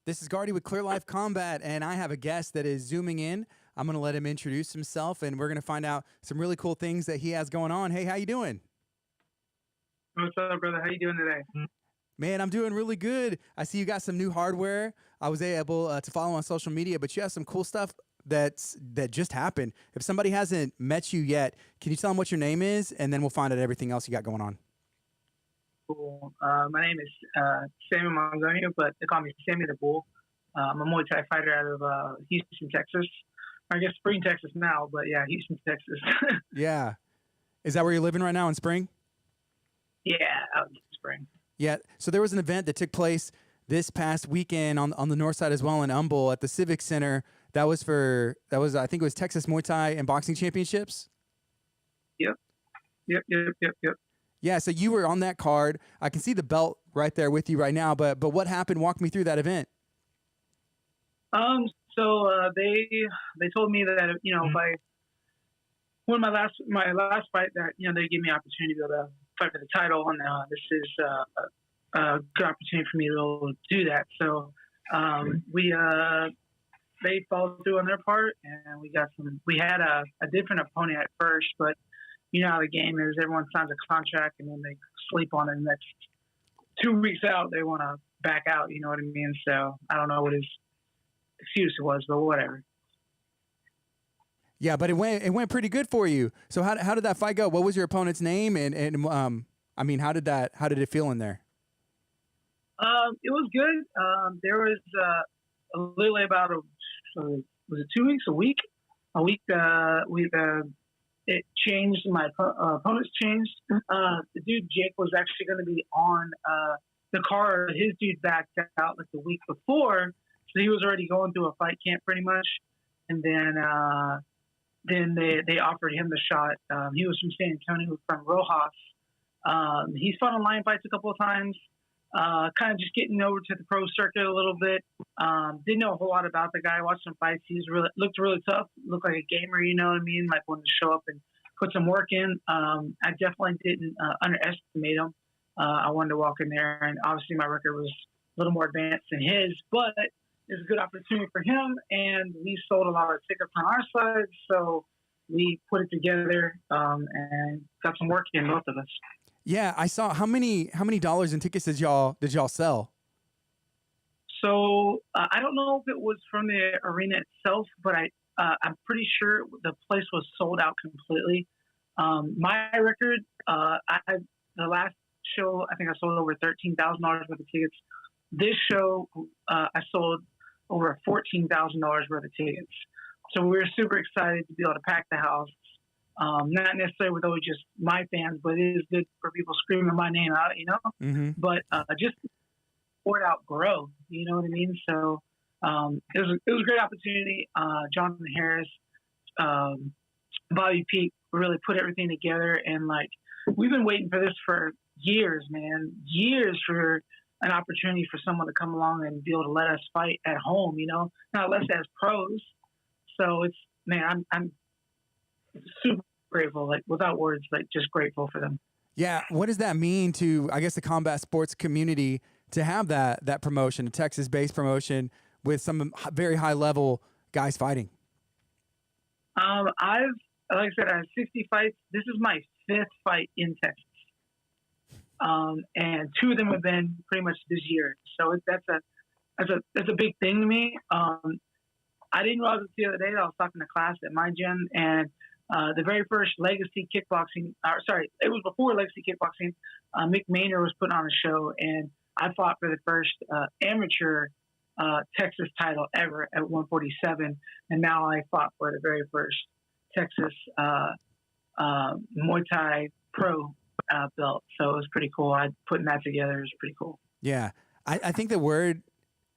This is Gardy with Clear Life Combat, and I have a guest that is zooming in. I'm going to let him introduce himself, and we're going to find out some really cool things that he has going on. Hey, how you doing? What's up, brother? How you doing today? Man, I'm doing really good. I see you got some new hardware. I was able to follow on social media, but you have some cool stuff that just happened. If somebody hasn't met you yet, can you tell them what your name is, and then we'll find out everything else you got going on. Cool. My name is Sammy Mongonia, but they call me Sammy the Bull. I'm a Muay Thai fighter out of Houston, Texas. I guess Spring, Texas now, but yeah, Houston, Texas. Yeah. Is that where you're living right now in Spring? Yeah, out in Spring. Yeah. So there was an event that took place this past weekend on the north side as well in Humble at the Civic Center. That was I think it was Texas Muay Thai and Boxing Championships. Yep. Yeah, so you were on that card. I can see the belt right there with you right now, but what happened? Walk me through that event. So they told me that by when my last fight that they gave me an opportunity to be able to fight for the title, and this is a good opportunity for me to be able to do that. So they followed through on their part, and we had a different opponent at first, but you know how the game is. Everyone signs a contract, and then they sleep on it. The next 2 weeks out, they want to back out. You know what I mean? So I don't know what his excuse was, but whatever. Yeah, but it went pretty good for you. So how did that fight go? What was your opponent's name? And I mean, how did it feel in there? It was good. There was literally about was it 2 weeks, a week? It changed. My opponents changed. The dude Jake was actually going to be on the card. His dude backed out like the week before, so he was already going through a fight camp pretty much. And then they offered him the shot. He was from San Antonio, from Rojas. He's fought on Lion Fights a couple of times. Kind of just getting over to the pro circuit a little bit. Didn't know a whole lot about the guy. Watched some fights. Looked really tough. Looked like a gamer. You know what I mean? Like wanted to show up and put some work in. I definitely didn't underestimate him. I wanted to walk in there, and obviously my record was a little more advanced than his, but it was a good opportunity for him, and we sold a lot of tickets on our side, so we put it together and got some work in, both of us. Yeah, I saw. How many dollars in tickets did y'all sell? So I don't know if it was from the arena itself, but I'm pretty sure the place was sold out completely. My record, the last show, I think I sold over $13,000 worth of tickets. This show, I sold over $14,000 worth of tickets. So we were super excited to be able to pack the house. Not necessarily with always just my fans, but it is good for people screaming my name out, you know? Mm-hmm. But just support out grow, you know what I mean? So it was a great opportunity. Jonathan Harris, Bobby Peak really put everything together, and like we've been waiting for this for years, man. Years for an opportunity for someone to come along and be able to let us fight at home, you know, not less as pros. So it's, man, I'm super grateful, like without words, like just grateful for them. Yeah, what does that mean to, I guess, the combat sports community to have that promotion, a Texas-based promotion with some very high-level guys fighting? Like I said, I have 60 fights. This is my 5th fight in Texas, and 2 of them have been pretty much this year. So that's a big thing to me. I didn't realize it the other day that I was talking to class at my gym, and the very first Legacy Kickboxing, it was before Legacy Kickboxing, Mick Maynard was putting on a show, and I fought for the first amateur Texas title ever at 147, and now I fought for the very first Texas Muay Thai pro belt. So it was pretty cool. Putting that together was pretty cool. Yeah, I think the word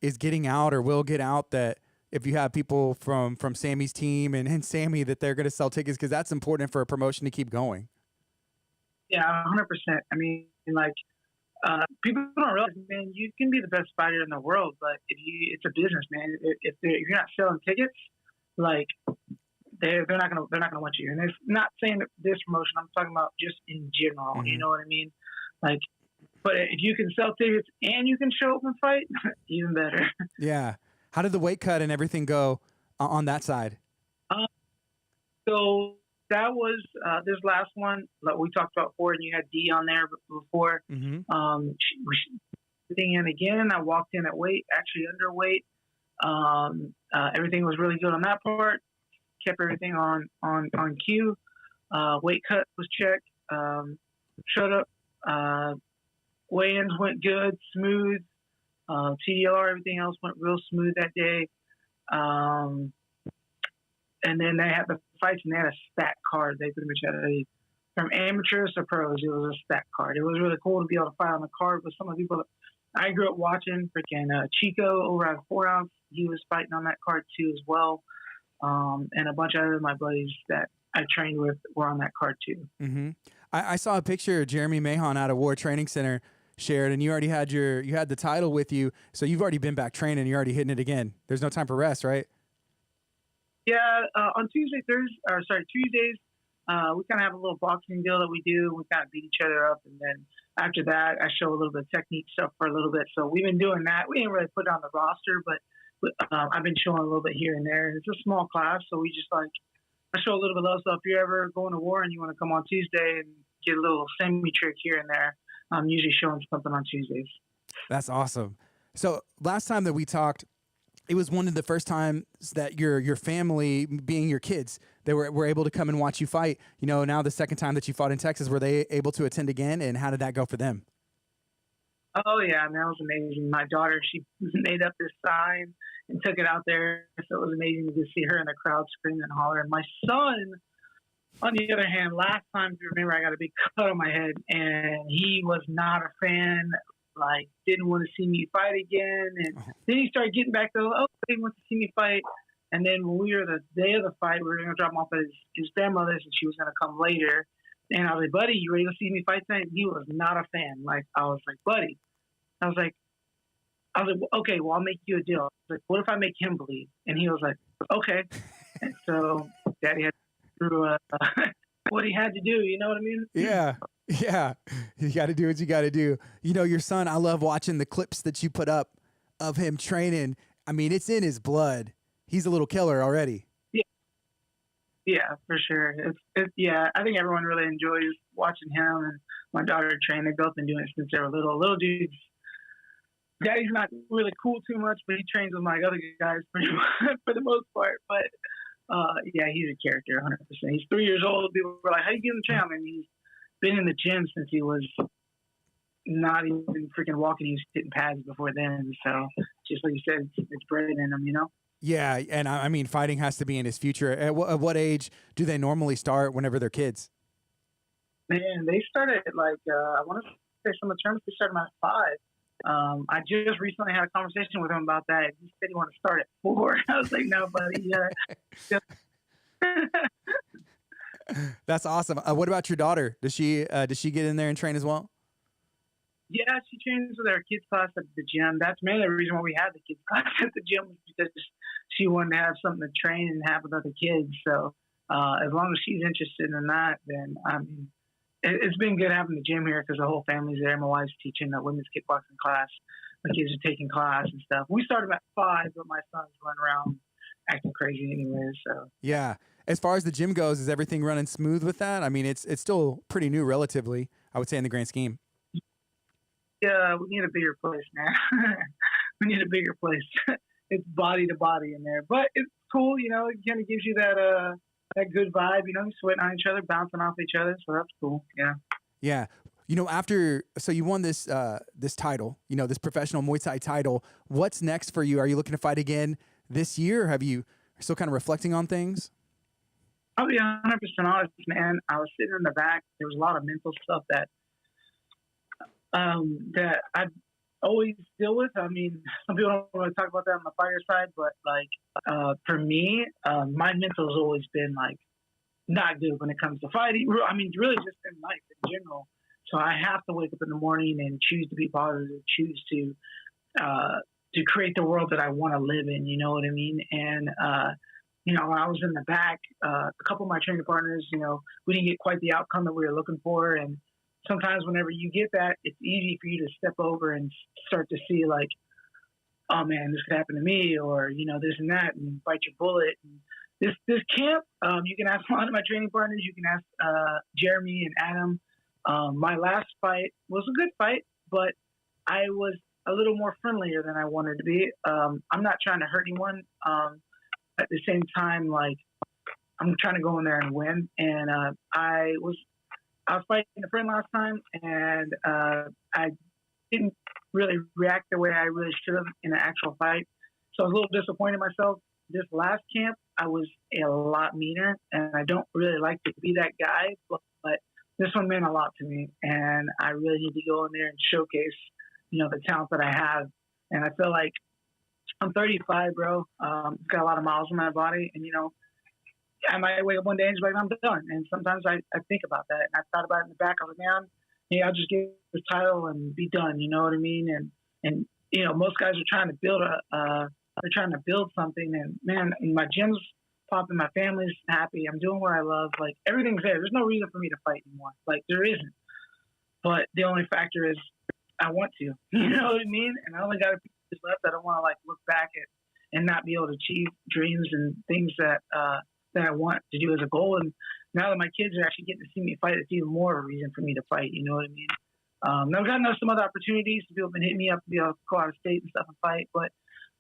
is getting out, or will get out, that if you have people from Sammy's team and Sammy, that they're going to sell tickets, because that's important for a promotion to keep going. Yeah, 100%. I mean, like, people don't realize, man, you can be the best fighter in the world, but it's a business, man. If you're not selling tickets, like, they're not gonna want you. And it's not saying that this promotion. I'm talking about just in general. You know what I mean? Like, But if you can sell tickets and you can show up and fight, even better. Yeah. How did the weight cut and everything go on that side? Um, so that was this last one that we talked about before, and you had D on there before. Mm-hmm. Everything in again. I walked in at weight, actually underweight. Everything was really good on that part. Kept everything on cue. Weight cut was checked. Showed up. Weigh-ins went good, smooth. TDLR, everything else went real smooth that day. And then they had the fights, and they had a stack card. They pretty much had from amateurs to pros, it was a stack card. It was really cool to be able to fight on the card with some of the people that I grew up watching. Freaking Chico over at 4 ounce, he was fighting on that card too as well. And a bunch of other my buddies that I trained with were on that card too. Mm-hmm. I saw a picture of Jeremy Mahon out of War Training Center shared, and you already had the title with you, so you've already been back training. You're already hitting it again. There's no time for rest, right? Yeah, on Tuesdays, we kind of have a little boxing deal that we do. We kind of beat each other up, and then after that, I show a little bit of technique stuff for a little bit. So we've been doing that. We didn't really put it on the roster, but I've been showing a little bit here and there. It's a small class, so we just I show a little bit of love. So if you're ever going to war and you want to come on Tuesday and get a little semi trick here and there, I'm usually showing something on Tuesdays. That's awesome. So last time that we talked, it was one of the first times that your family, being your kids, they were able to come and watch you fight. You know, now the second time that you fought in Texas, were they able to attend again? And how did that go for them? Oh, yeah, man, that was amazing. My daughter, she made up this sign and took it out there. So it was amazing to see her in the crowd screaming and hollering. My son, on the other hand, last time, if you remember, I got a big cut on my head, and he was not a fan, didn't want to see me fight again. And then he started getting back to, he wants to see me fight. And then when we were the day of the fight, we were going to drop him off at his grandmother's, and she was going to come later. And I was like, buddy, you ready to see me fight tonight? He was not a fan. I was like, buddy. I was like, okay, well, I'll make you a deal. I was like, what if I make him bleed? And he was like, okay. And so Daddy had to do what he had to do. You know what I mean? Yeah. Yeah. You got to do what you got to do. You know, your son, I love watching the clips that you put up of him training. I mean, it's in his blood. He's a little killer already. Yeah, for sure. Yeah, I think everyone really enjoys watching him and my daughter train. They've both been doing it since they were little. Little dudes, Daddy's not really cool too much, but he trains with my other guys pretty much, for the most part. But yeah, he's a character, 100%. He's 3 years old. People were like, "How you get him train?" I mean, he's been in the gym since he was not even freaking walking. He was hitting pads before then. So just like you said, it's bred in him, you know. Yeah, and I mean, fighting has to be in his future. At what age do they normally start whenever they're kids? Man, they started I want to say some of the terms they started at 5. I just recently had a conversation with him about that. He said he wanted to start at 4. I was like, no, buddy. That's awesome. What about your daughter? Does she get in there and train as well? Yeah, she trains with our kids class at the gym. That's mainly the reason why we had the kids class at the gym, was because she wanted to have something to train and have with other kids. So as long as she's interested in that, then I mean, it's been good having the gym here because the whole family's there. My wife's teaching a women's kickboxing class. My kids are taking class and stuff. We started at 5, but my son's running around acting crazy anyway. So yeah. As far as the gym goes, is everything running smooth with that? I mean, it's still pretty new, relatively, I would say, in the grand scheme. Yeah, we need a bigger place, man. We need a bigger place. It's body to body in there, but it's cool. You know, it kind of gives you that good vibe. You know, sweating on each other, bouncing off each other. So that's cool. Yeah. Yeah. You know, so you won this title. You know, this professional Muay Thai title. What's next for you? Are you looking to fight again this year? Or have you still kind of reflecting on things? I'll be 100% honest, man. I was sitting in the back. There was a lot of mental stuff that I always deal with. I mean, some people don't want to talk about that on the fighter side, but for me, my mental has always been not good when it comes to fighting. I mean, really just in life in general. So I have to wake up in the morning and choose to be positive, choose to create the world that I want to live in. You know what I mean? And you know, when I was in the back, a couple of my training partners, you know, we didn't get quite the outcome that we were looking for, and sometimes whenever you get that, it's easy for you to step over and start to see like, oh man, this could happen to me, or this and that, and bite your bullet. And this camp, you can ask one of my training partners. You can ask Jeremy and Adam. My last fight was a good fight, but I was a little more friendlier than I wanted to be. I'm not trying to hurt anyone. At the same time, like I'm trying to go in there and win. And I was fighting a friend last time, and I didn't really react the way I really should have in an actual fight. So I was a little disappointed in myself. This last camp, I was a lot meaner, and I don't really like to be that guy, but this one meant a lot to me, and I really need to go in there and showcase, the talent that I have. And I feel like I'm 35, bro. Got a lot of miles on my body, and I might wake up one day and just be like, I'm done. And sometimes I think about that, and I thought about it in the back. I was like, man, I'll just get the title and be done. You know what I mean? And most guys are trying to build they're trying to build something. And man, my gym's popping, my family's happy. I'm doing what I love. Like everything's there. There's no reason for me to fight anymore. Like there isn't. But the only factor is I want to. You know what I mean? And I only got a few years left. I don't want to like look back at and not be able to achieve dreams and things that I want to do as a goal. And now that my kids are actually getting to see me fight, it's even more of a reason for me to fight. You know what I mean? Now I've gotten some other opportunities. People have been hitting me up to be able to go out of state and stuff and fight. But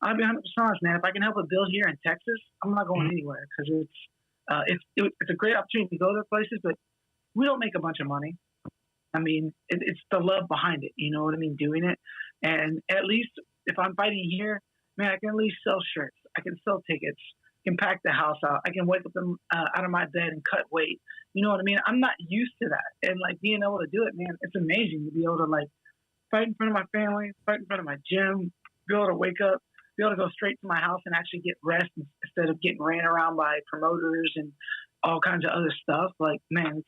I'll be 100% honest, man. If I can help a build here in Texas, I'm not going anywhere because it's a great opportunity to go to places, but we don't make a bunch of money. I mean, it's the love behind it. You know what I mean? Doing it. And at least if I'm fighting here, man, I can at least sell shirts. I can sell tickets. I can pack the house out. I can wake up out of my bed and cut weight. You know what I mean? I'm not used to that. And like being able to do it, man, it's amazing to be able to like fight in front of my family, fight in front of my gym, be able to wake up, be able to go straight to my house and actually get rest instead of getting ran around by promoters and all kinds of other stuff. Like, man,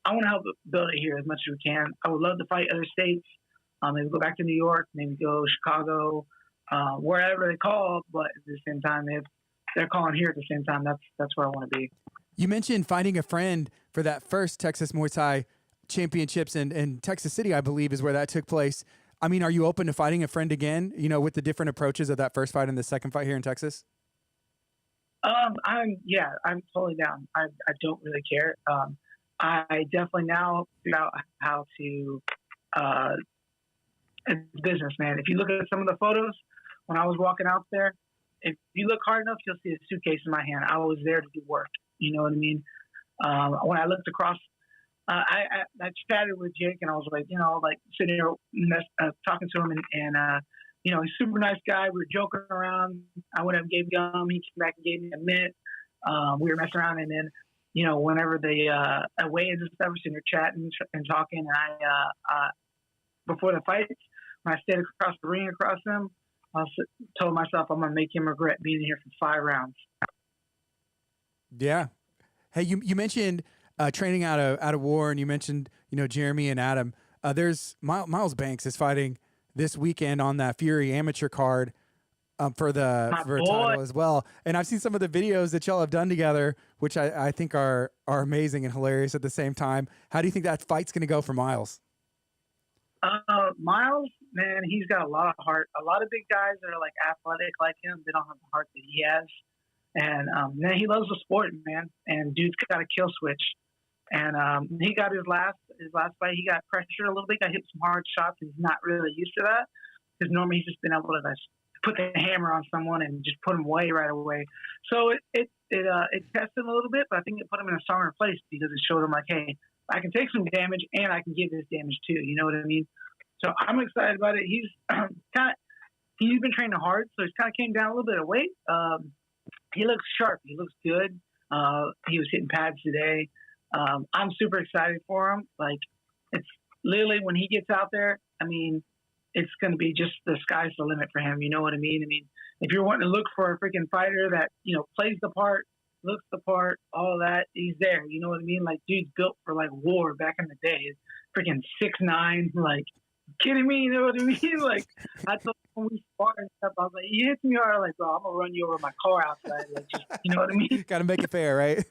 I want to help build it here as much as we can. I would love to fight other states. Maybe go back to New York, maybe go Chicago, wherever they call. But at the same time, if they're calling here at the same time, that's where I want to be. You mentioned finding a friend for that first Texas Muay Thai championships in Texas City, I believe, is where that took place. I mean, are you open to fighting a friend again, with the different approaches of that first fight and the second fight here in Texas? I'm totally down. I don't really care. I definitely now figure out how to, it's business, man. If you look at some of the photos when I was walking out there, if you look hard enough, you'll see a suitcase in my hand. I was there to do work. You know what I mean? When I looked across, I chatted with Jake and I was like, sitting there talking to him and he's a super nice guy. We were joking around. I went up and gave him gum. He came back and gave me a mint. We were messing around and then, whenever they weigh-ins and stuff, we're sitting there chatting and talking. And I before the fight, when I stayed across the ring across him, I told myself I'm going to make him regret being here for 5 rounds. Yeah. Hey, you mentioned training out of war, and you mentioned Jeremy and Adam. There's Miles Banks is fighting this weekend on that Fury amateur card for a title as well. And I've seen some of the videos that y'all have done together, which I think are amazing and hilarious at the same time. How do you think that fight's going to go for Miles? Miles, man, he's got a lot of heart. A lot of big guys that are like athletic like him, they don't have the heart that he has. And man, he loves the sport, man. And dude's got a kill switch. And he got his last fight. He got pressured a little bit. Got hit some hard shots, and he's not really used to that because normally he's just been able to put the hammer on someone and just put him away right away. So it tested him a little bit, but I think it put him in a stronger place because it showed him like, hey, I can take some damage and I can give this damage too. You know what I mean? So I'm excited about it. He's he's been training hard, so he's kind of came down a little bit of weight. He looks sharp. He looks good. He was hitting pads today. I'm super excited for him. Like, it's literally when he gets out there, I mean, it's going to be just the sky's the limit for him. You know what I mean? I mean, if you're wanting to look for a freaking fighter that, plays the part, looks the part, all of that, he's there. You know what I mean? Like, dude's built for, like, war back in the day. Freaking 6'9", like, kidding me? You know what I mean? Like, I told him when we sparred and stuff, I was like, he hits me hard. Like, bro, I'm going to run you over my car outside. Like, just, you know what I mean? Got to make it fair, right?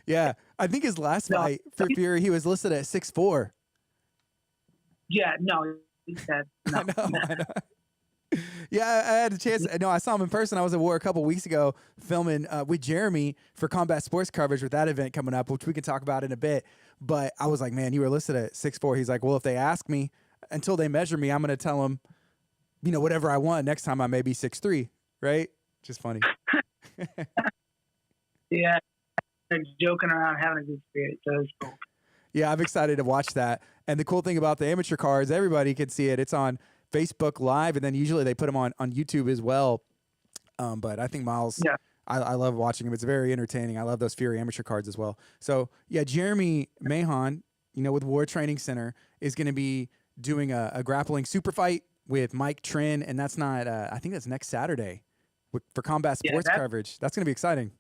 Yeah. I think his last fight for Fury, he was listed at 6'4". Yeah, no, he said no. I know. I know. Yeah, I had a chance. No, I saw him in person. I was at war a couple weeks ago filming with Jeremy for combat sports coverage with that event coming up, which we can talk about in a bit. But I was like, man, you were listed at 6'4". He's like, well, if they ask me until they measure me, I'm going to tell them, whatever I want. Next time I may be 6'3", right? Just funny. Yeah, they're joking around, having a good spirit. So it's cool. Yeah, I'm excited to watch that. And the cool thing about the amateur cards, everybody can see it. It's on Facebook Live, and then usually they put them on YouTube as well. But I think Miles, Yeah. I love watching him. It's very entertaining. I love those Fury amateur cards as well. So yeah, Jeremy Mahon, with War Training Center, is going to be doing a grappling super fight with Mike Trin, and that's not. I think that's next Saturday for combat sports coverage. That's going to be exciting.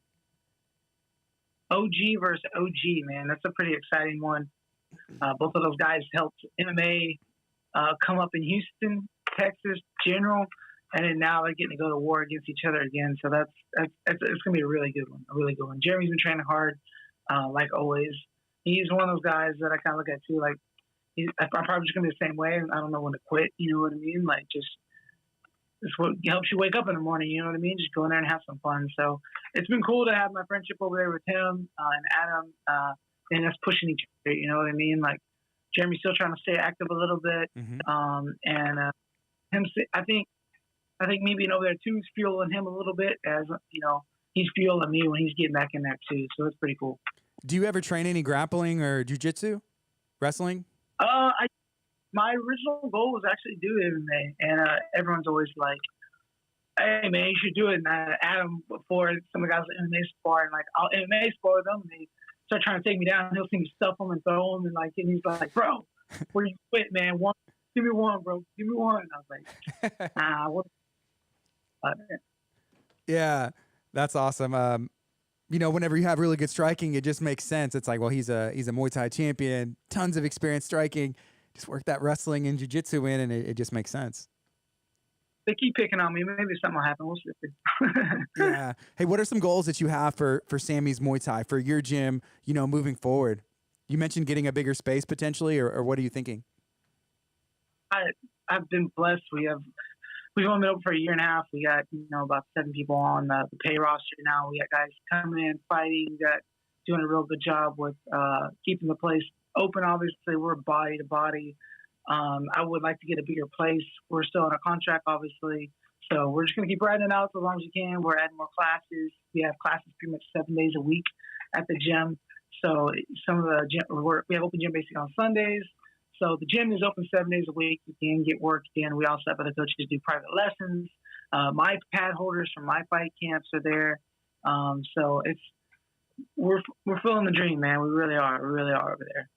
OG versus OG, man. That's a pretty exciting one. Both of those guys helped MMA come up in Houston, Texas, general, and then now they're getting to go to war against each other again. So it's going to be a really good one, Jeremy's been training hard, like always. He's one of those guys that I kind of look at too, like I'm probably just going to be the same way. I don't know when to quit. You know what I mean? Like it's what helps you wake up in the morning. You know what I mean? Just go in there and have some fun. So it's been cool to have my friendship over there with him and Adam, and us pushing each other. You know what I mean? Like Jeremy's still trying to stay active a little bit, and him. I think me being over there too is fueling him a little bit, as he's fueling me when he's getting back in there too. So it's pretty cool. Do you ever train any grappling or jiu-jitsu, wrestling? My original goal was actually to do MMA, and everyone's always like, "Hey man, you should do it." And Adam, before some of the guys at MMA spar, and like I'll MMA spar them, and they start trying to take me down. He'll see me stuff them and throw them, and he's like, "Bro, where you quit, man? Give me one, bro. Give me one." And I was like, what? Yeah, that's awesome. Whenever you have really good striking, it just makes sense. It's like, well, he's a Muay Thai champion, tons of experience striking. Just work that wrestling and jiu-jitsu in, and it just makes sense. They keep picking on me. Maybe something will happen. We'll see. Yeah. Hey, what are some goals that you have for Sammy's Muay Thai, for your gym, moving forward? You mentioned getting a bigger space potentially, or what are you thinking? I've been blessed. We've only been open for a year and a half. We got, about 7 people on the pay roster now. We got guys coming in, fighting. We got doing a real good job with keeping the place open. Obviously, we're body to body. I would like to get a bigger place. We're still on a contract, obviously. So we're just going to keep riding it out as long as we can. We're adding more classes. We have classes pretty much 7 days a week at the gym. So some of the gym, we have open gym basically on Sundays. So the gym is open 7 days a week. You can get work in. We also have other coaches do private lessons. My pad holders from my fight camps are there. So we're feeling the dream, man. We really are. We really are over there.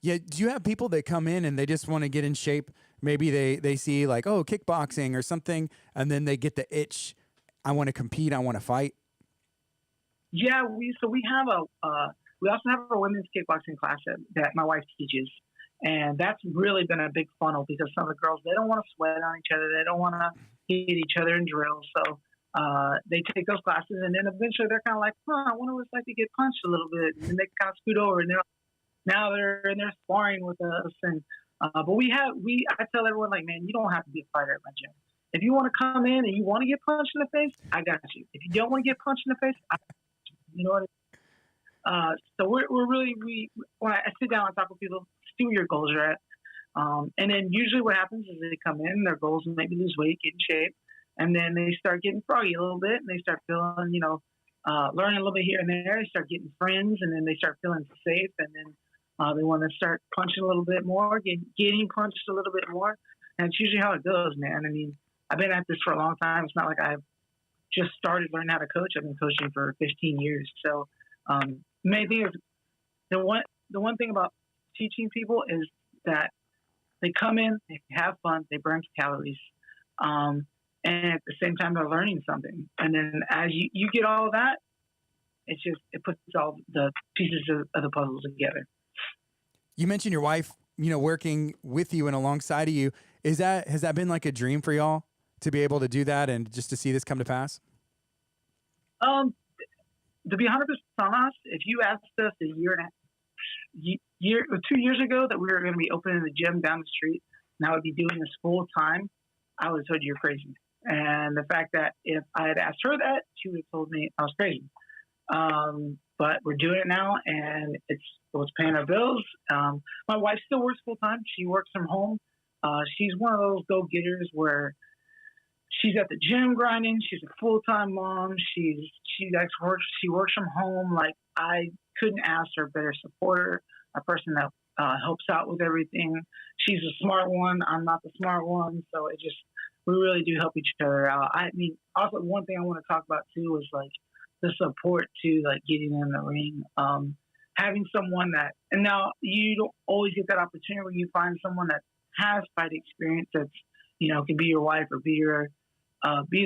Yeah. Do you have people that come in and they just want to get in shape? Maybe they see like, oh, kickboxing or something, and then they get the itch. I want to compete. I want to fight. Yeah. We have we also have a women's kickboxing class that my wife teaches. And that's really been a big funnel because some of the girls, they don't want to sweat on each other. They don't want to hit each other in drills. So they take those classes, and then eventually they're kind of like, I wonder what it's like to get punched a little bit. And then they kind of scoot over, and now they're in there sparring with us. And but I tell everyone, like, man, you don't have to be a fighter at my gym. If you want to come in and you want to get punched in the face, I got you. If you don't want to get punched in the face, I got you. You know what I mean? So we're really, when I sit down and talk with people, see where your goals are at. And then usually what happens is they come in, their goals are maybe lose weight, get in shape, and then they start getting froggy a little bit, and they start feeling, learning a little bit here and there. They start getting friends, and then they start feeling safe, and then they want to start punching a little bit more, getting punched a little bit more. And it's usually how it goes, man. I mean, I've been at this for a long time. It's not like I've just started learning how to coach. I've been coaching for 15 years. So the main thing is the one thing about teaching people is that they come in, they have fun, they burn calories, and at the same time they're learning something. And then as you get all of that, it puts all the pieces of the puzzle together. You mentioned your wife, working with you and alongside of you. Has that been like a dream for y'all to be able to do that and just to see this come to pass? To be 100% honest, if you asked us a year and a half, year or 2 years ago that we were going to be opening the gym down the street and I would be doing this full time, I would have told you you're crazy. And the fact that if I had asked her that, she would have told me I was crazy. But we're doing it now, and it's paying our bills. My wife still works full time. She works from home. She's one of those go getters where she's at the gym grinding. She's a full time mom. She works from home. Like, I couldn't ask for a better supporter, a person that helps out with everything. She's a smart one. I'm not the smart one, so we really do help each other out. I mean, also one thing I want to talk about too is like the support to like getting in the ring. Having someone that, and now you don't always get that opportunity where you find someone that has fight experience that's, can be your wife or be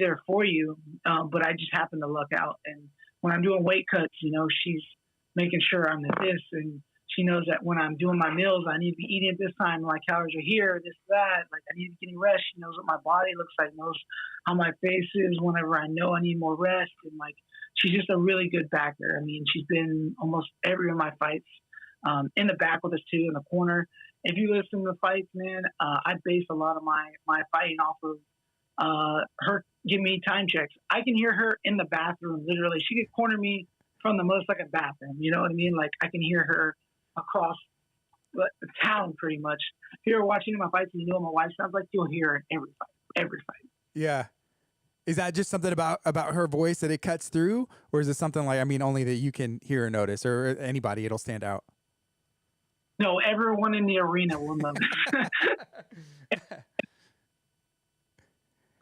there for you. But I just happen to luck out. And when I'm doing weight cuts, she's making sure I'm at this, and she knows that when I'm doing my meals, I need to be eating at this time. My calories are here, this, that. Like, I need to get any rest. She knows what my body looks like, knows how my face is whenever I know I need more rest. And like, she's just a really good backer. I mean, she's been almost every of my fights, in the back with us too, in the corner. If you listen to the fights, man, I base a lot of my fighting off of her giving me time checks. I can hear her in the bathroom, literally. She could corner me from the most like a bathroom. You know what I mean? Like, I can hear her across the town pretty much. If you're watching my fights and you know what my wife sounds like, you'll hear her in every fight. Yeah. Is that just something about her voice that it cuts through? Or is it something like, I mean, only that you can hear or notice, or anybody, it'll stand out? No, everyone in the arena will know.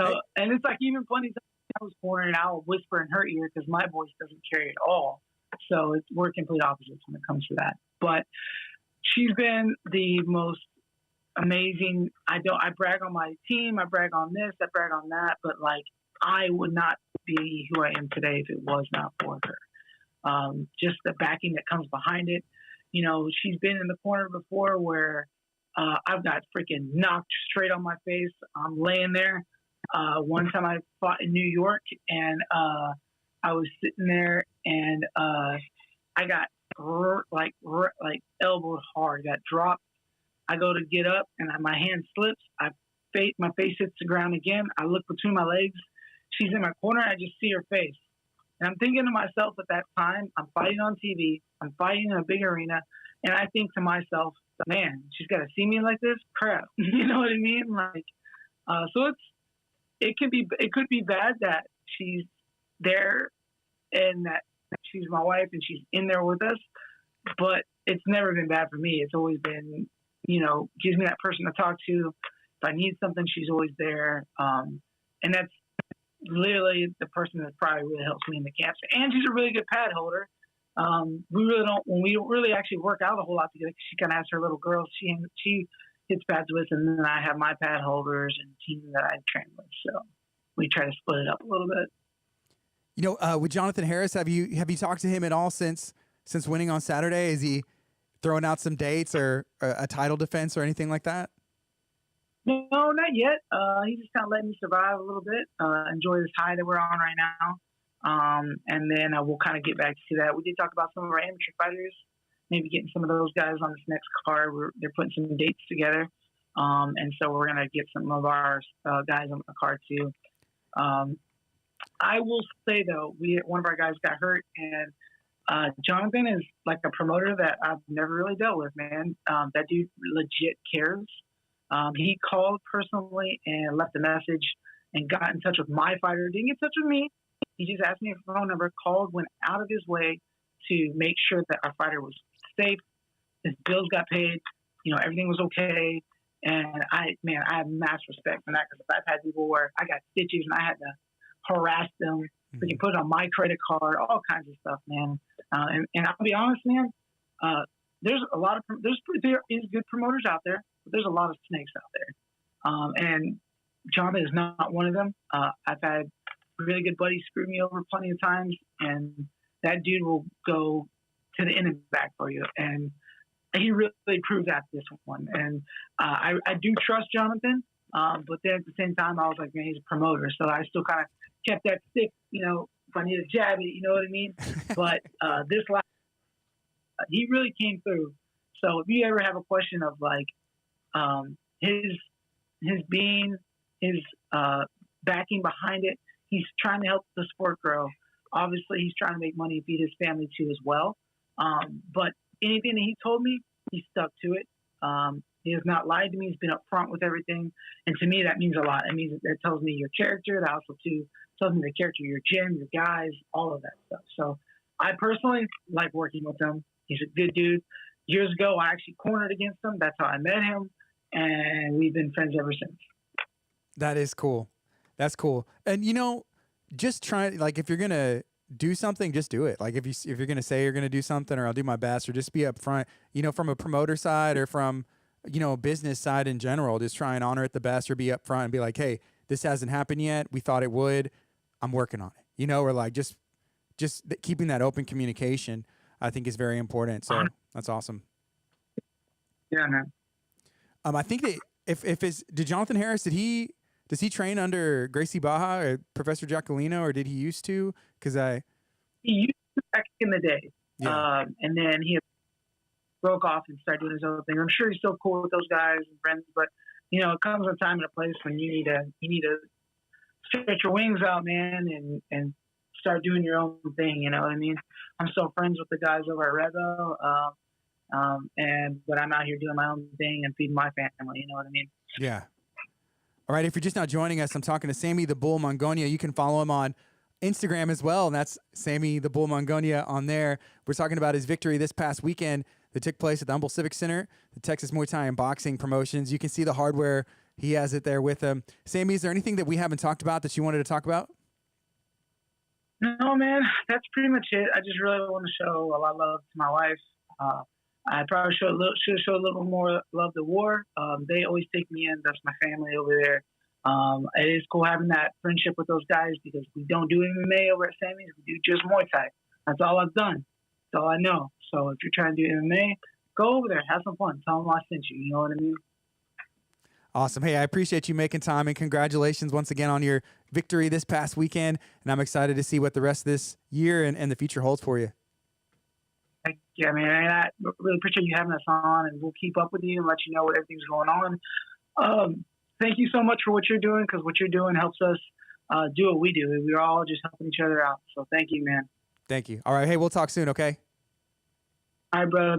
So, and it's like even funny, I was cornering, I'll whisper in her ear because my voice doesn't carry at all. So we're complete opposites when it comes to that. But she's been the most amazing. I brag on my team. I brag on this. I brag on that. But like, I would not be who I am today if it was not for her. Just the backing that comes behind it. She's been in the corner before where I've got freaking knocked straight on my face. I'm laying there. One time I fought in New York, and I was sitting there, and I got like elbowed hard. Got dropped. I go to get up, and my hand slips. My face hits the ground again. I look between my legs. She's in my corner. I just see her face, and I'm thinking to myself at that time, I'm fighting on TV. I'm fighting in a big arena, and I think to myself, man, she's got to see me like this. Crap, you know what I mean? Like, so it could be bad that she's there and that she's my wife and she's in there with us, but it's never been bad for me. It's always been, gives me that person to talk to. If I need something, she's always there. And that's literally the person that probably really helps me in the camps. And she's a really good pad holder. We don't really actually work out a whole lot together. She kind of has her little girls. She hits pads with, and then I have my pad holders and team that I train with. So we try to split it up a little bit. With Jonathan Harris, have you talked to him at all since winning on Saturday? Is he throwing out some dates or a title defense or anything like that? No, not yet. He's just kind of letting me survive a little bit, enjoy this high that we're on right now. And then we'll kind of get back to that. We did talk about some of our amateur fighters, maybe getting some of those guys on this next card. They're putting some dates together. And so we're going to get some of our guys on the card too. I will say though, one of our guys got hurt, and Jonathan is like a promoter that I've never really dealt with, man. That dude legit cares. He called personally and left a message and got in touch with my fighter. Didn't get in touch with me. He just asked me a phone number, called, went out of his way to make sure that our fighter was safe. His bills got paid. Everything was okay. And I have mass respect for that, because I've had people where I got stitches and I had to harass them. We can put it on my credit card, all kinds of stuff, man. And I'll be honest, man, there is good promoters out there, but there's a lot of snakes out there. And John is not one of them. I've had really good buddies screw me over plenty of times, and that dude will go to the end and back for you. And he really proved that this one. And I do trust Jonathan, but then at the same time, I was like, man, he's a promoter. So I still kind of kept that stick, if I need to jab it, you know what I mean? But this last, he really came through. So if you ever have a question of like his being, his backing behind it, he's trying to help the sport grow. Obviously, he's trying to make money and feed his family too as well. But anything that he told me, he stuck to it. He has not lied to me. He's been upfront with everything, and to me, that means a lot. It means that tells me your character. That also too tells me the character of your gym, your guys, all of that stuff. So, I personally like working with him. He's a good dude. Years ago, I actually cornered against him. That's how I met him, and we've been friends ever since. That is cool. That's cool. And just try, like, if you're gonna do something, just do it. Like if you're gonna say you're gonna do something, or I'll do my best, or just be upfront. From a promoter side or from a business side in general, just try and honor it the best, or be upfront and be like, hey, this hasn't happened yet. We thought it would. I'm working on it. Or like just keeping that open communication, I think is very important. So that's awesome. Yeah, man. I think that did Jonathan Harris, does he train under Gracie Baja or Professor Giacolino, or did he used to? He used to back in the day. Yeah. And then he broke off and started doing his own thing. I'm sure he's still cool with those guys and friends, but it comes a time and a place when you need to stretch your wings out, man, and start doing your own thing. You know what I mean? I'm still friends with the guys over at Revo, but I'm out here doing my own thing and feeding my family. You know what I mean? Yeah. All right. If you're just now joining us, I'm talking to Sammy the Bull Mongonia. You can follow him on Instagram as well, and that's Sammy the Bull Mongonia on there. We're talking about his victory this past weekend that took place at the Humble Civic Center, the Texas Muay Thai and Boxing Promotions. You can see the hardware. He has it there with him. Sammy, is there anything that we haven't talked about that you wanted to talk about? No, man, that's pretty much it. I just really want to show a lot of love to my wife. I probably should have showed a little more love to War. They always take me in. That's my family over there. It is cool having that friendship with those guys because we don't do MMA over at Sammy's. We do just Muay Thai. That's all I've done. That's all I know. So if you're trying to do MMA, go over there. Have some fun. Tell them I sent you. You know what I mean? Awesome. Hey, I appreciate you making time, and congratulations once again on your victory this past weekend. And I'm excited to see what the rest of this year and the future holds for you. Yeah, man. And I really appreciate you having us on, and we'll keep up with you and let you know what everything's going on. Thank you so much for what you're doing, because what you're doing helps us do what we do. We're all just helping each other out. So thank you, man. Thank you. All right. Hey, we'll talk soon, okay? All right, brother.